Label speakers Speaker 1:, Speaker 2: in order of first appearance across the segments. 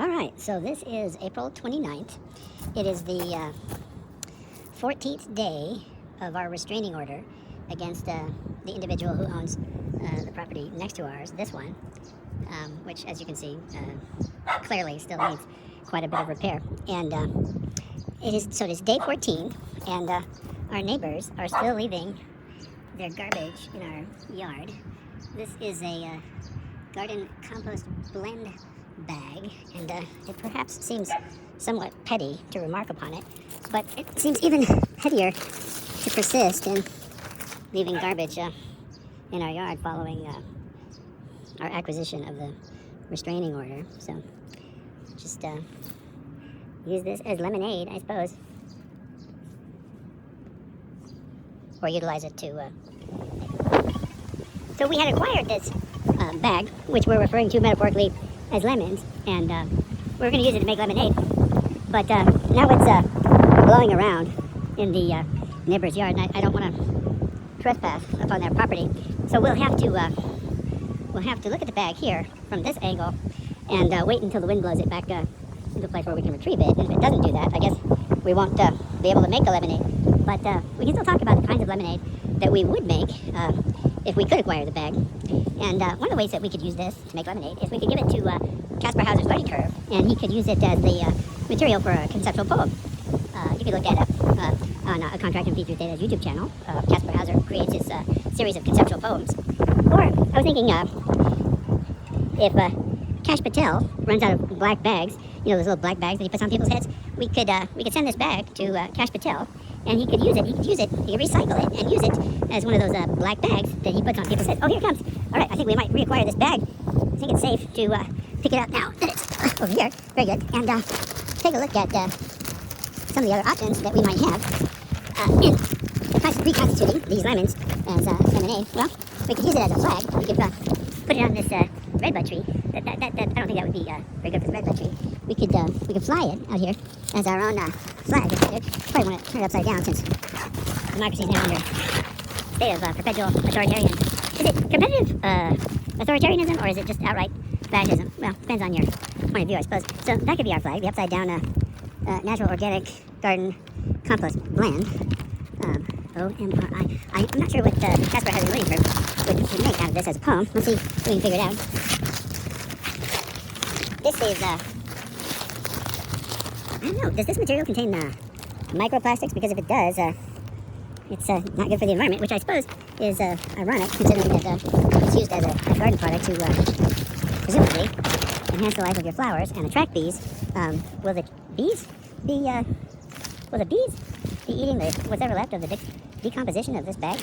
Speaker 1: All right, so this is April 29th. It is the 14th day of our restraining order against the individual who owns the property next to ours, this one, which, as you can see, clearly still needs quite a bit of repair. And it is day 14, and our neighbors are still leaving their garbage in our yard. This is a garden compost blend bag, and it perhaps seems somewhat petty to remark upon it, but it seems even pettier to persist in leaving garbage in our yard following our acquisition of the restraining order. So just use this as lemonade, I suppose, or utilize it to so we had acquired this bag, which we're referring to metaphorically as lemons, and we're going to use it to make lemonade. But now it's blowing around in the neighbor's yard, and I don't want to trespass upon their property. So we'll have to look at the bag here from this angle, and wait until the wind blows it back to the place where we can retrieve it. And if it doesn't do that, I guess we won't be able to make a lemonade. But we can still talk about the kinds of lemonade that we would make if we could acquire the bag. And one of the ways that we could use this to make lemonade is we could give it to Caspar Hauser's learning curve, and he could use it as the material for a conceptual poem. You could look that up on a Contract and Feature Theta's YouTube channel. Caspar Hauser creates his series of conceptual poems. Or I was thinking if Kash Patel runs out of black bags, you know, those little black bags that he puts on people's heads, we could send this bag to Kash Patel, and he could use it. He could recycle it and use it as one of those black bags that he puts on people's heads. Oh, here it comes. All right, I think we might reacquire this bag. I think it's safe to pick it up now that it's over here. Very good. And take a look at some of the other options that we might have in reconstituting these lemons as lemonade. Well, we could use it as a flag. We could put it on this redbud tree. I don't think that would be very good for the redbud tree. We could fly it out here as our own flag. Probably want to turn it upside down since democracy is now under a state of perpetual authoritarian. Is it competitive authoritarianism, or is it just outright fascism? Well, depends on your point of view, I suppose. So that could be our flag, the upside down natural organic garden compost blend. OMRI. I'm not sure what Caspar has been waiting for would make out of this as a poem. Let's see if we can figure it out. This is, I don't know, does this material contain microplastics? Because if it does, it's not good for the environment, which I suppose is ironic, considering that it's used as a garden product to presumably enhance the life of your flowers and attract bees. Will the bees be eating what's ever left of the decomposition of this bag?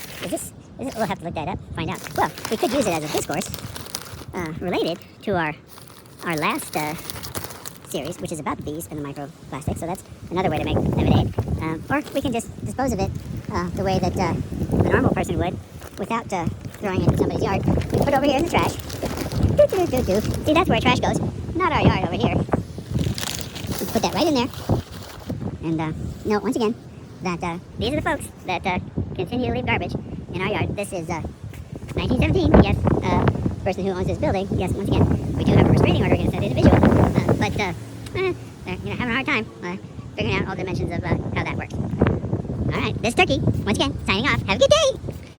Speaker 1: We'll have to look that up, find out. Well, we could use it as a discourse related to our last series, which is about the bees and the microplastics. So that's another way to make lemonade. Or we can just dispose of it the way that a normal person would, without throwing it in somebody's yard. We put it over here in the trash. See, that's where trash goes, not our yard over here. Let's put that right in there. And note once again that these are the folks that continue to leave garbage in our yard. This is 1917. Yes, person who owns this building. Yes, once again, we do have a restraining order against that individual. But they're having a hard time figuring out all dimensions of how that works. All right, this turkey, once again, signing off. Have a good day.